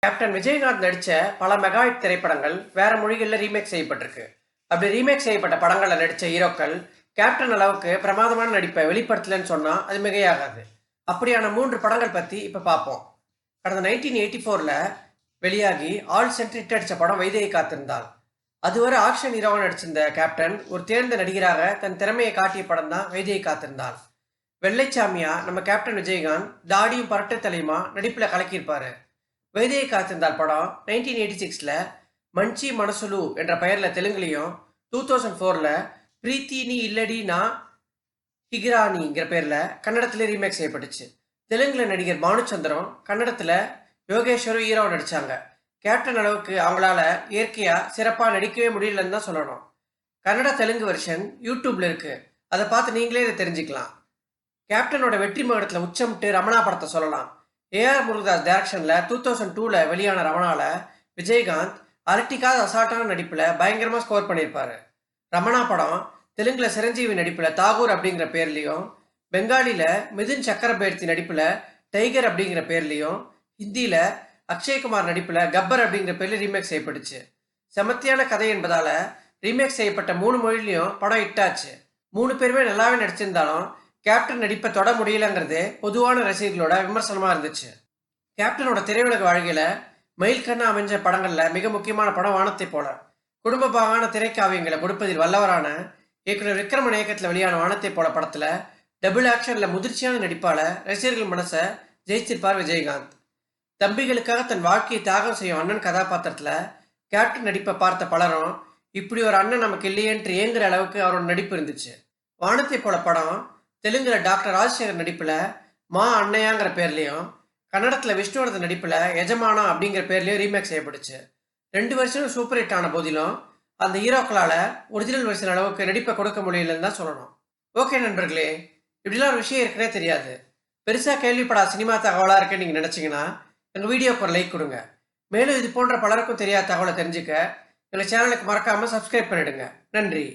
Captain Vijayakanth நடித்த பல மெகாஹிட் திரைப்படங்கள் வேற மொழிகளில் ரீமேக் செய்யப்பட்டிருக்கு. அப்படி ரீமேக் செய்யப்பட்ட படங்களில் நடித்த ஹீரோக்கள் கேப்டன் அளவுக்கு பிரமாதமான நடிப்பை வெளிப்படுத்தலன்னு சொன்னால் அது மிகையாகாது. அப்படியான 3 படங்கள் பற்றி இப்போ பார்ப்போம். கடந்த 1984 வெளியாகி ஆல் சென்ட்ரி ஹிட் அடித்த படம் வைதேகி காத்திருந்தாள். அதுவரை ஆக்ஷன் ஹீரோவாக நடிச்சிருந்த கேப்டன் ஒரு தேர்ந்த நடிகராக தன் திறமையை காட்டிய படம் தான் வைதேகி காத்திருந்தாள். வெள்ளைச்சாமியா நம்ம கேப்டன் விஜயகாந்த் தாடியும் பரட்டை தலையுமா நடிப்பில் கலக்கியிருப்பாரு. வைதேகி காத்திருந்தால் படம் 1986 மஞ்சி மனசுலு என்ற பெயரில் தெலுங்குலையும், 2004 பிரீத்தி நீ இல்லடி நான் ஹிகிரானிங்கிற பேரில் கன்னடத்தில் ரீமேக் செய்யப்பட்டுச்சு. தெலுங்குல நடிகர் பானுச்சந்திரம், கன்னடத்தில் யோகேஸ்வரும் ஹீரோவை நடித்தாங்க. கேப்டன் அளவுக்கு அவங்களால இயற்கையாக சிறப்பாக நடிக்கவே முடியலன்னு தான் சொல்லணும். கன்னட தெலுங்கு வெர்ஷன் யூடியூப்ல இருக்கு, அதை பார்த்து நீங்களே இதை தெரிஞ்சுக்கலாம். கேப்டனோட வெற்றி மகுடத்தில் உச்சமிட்டு ரமணா படத்தை சொல்லலாம். ஏஆர் முருகதாஸ் டைரக்ஷனில் 2002 வெளியான ரமணால விஜயகாந்த் அரட்டிக்காத அசால்ட்டான நடிப்பில் பயங்கரமாக ஸ்கோர் பண்ணியிருப்பாரு. ரமணா படம் தெலுங்குல சிரஞ்சீவி நடிப்பில் தாகூர் அப்படிங்கிற பேர்லையும், பெங்காலியில் மிதுன் சக்கரபேர்த்தி நடிப்பில் டைகர் அப்படிங்கிற பேர்லையும், ஹிந்தியில் அக்ஷய்குமார் நடிப்பில் கப்பர் அப்படிங்கிற பேரில் ரீமேக் செய்யப்பட்டுச்சு. செமத்தியான கதை என்பதால ரீமேக் செய்யப்பட்ட 3 மொழிலையும் படம் ஹிட்டாச்சு. 3 பேருமே நல்லாவே நடிச்சிருந்தாலும் கேப்டன் நடிப்பை தொட முடியலங்கிறது பொதுவான ரசிகர்களோட விமர்சனமாக இருந்துச்சு. கேப்டனோட திரையுலக வாழ்க்கையில் மயில்கண்ணா அமைஞ்ச படங்களில் மிக முக்கியமான படம் வானத்தை போல. குடும்ப பாகான திரைக்காவியங்களை கொடுப்பதில் வல்லவரான இயக்குனர் விக்ரமன் இயக்கத்தில் வெளியான வானத்தை போல படத்தில் டபுள் ஆக்ஷனில் முதிர்ச்சியான நடிப்பால ரசிகர்கள் மனசை ஜெயிச்சிருப்பார் விஜயகாந்த். தம்பிகளுக்காக தன் வாழ்க்கையை தியாகம் செய்யும் அண்ணன் கதாபாத்திரத்தில் கேப்டன் நடிப்பை பார்த்த பலரும் இப்படி ஒரு அண்ணன் நமக்கு இல்லையென்று ஏங்குற அளவுக்கு அவரோட நடிப்பு இருந்துச்சு. வானத்தை போல படம் தெலுங்குல டாக்டர் ராஜசேகர் நடிப்பில் மா அண்ணையாங்கிற பேர்லையும், கன்னடத்தில் விஷ்ணுவர்தன் நடிப்பில் எஜமானா அப்படிங்கிற பேர்லையும் ரீமேக் செய்யப்பட்டுச்சு. 2 வருஷமும் சூப்பர் ஹிட் ஆன போதிலும் அந்த ஹீரோக்களால் ஒரிஜினல் வெர்ஷன் அளவுக்கு நடிப்பை கொடுக்க முடியலன்னு தான் சொல்லணும். ஓகே நண்பர்களே, இப்படிலாம் ஒரு விஷயம் இருக்குன்னே தெரியாது. பெருசாக கேள்விப்படாத சினிமா தகவலாக இருக்குன்னு நீங்கள் நினச்சிங்கன்னா எங்கள் வீடியோக்கு ஒரு லைக் கொடுங்க. மேலும் இது போன்ற பலருக்கும் தெரியாத தகவலை தெரிஞ்சுக்க எங்கள் சேனலுக்கு மறக்காமல் சப்ஸ்கிரைப் பண்ணிடுங்க. நன்றி.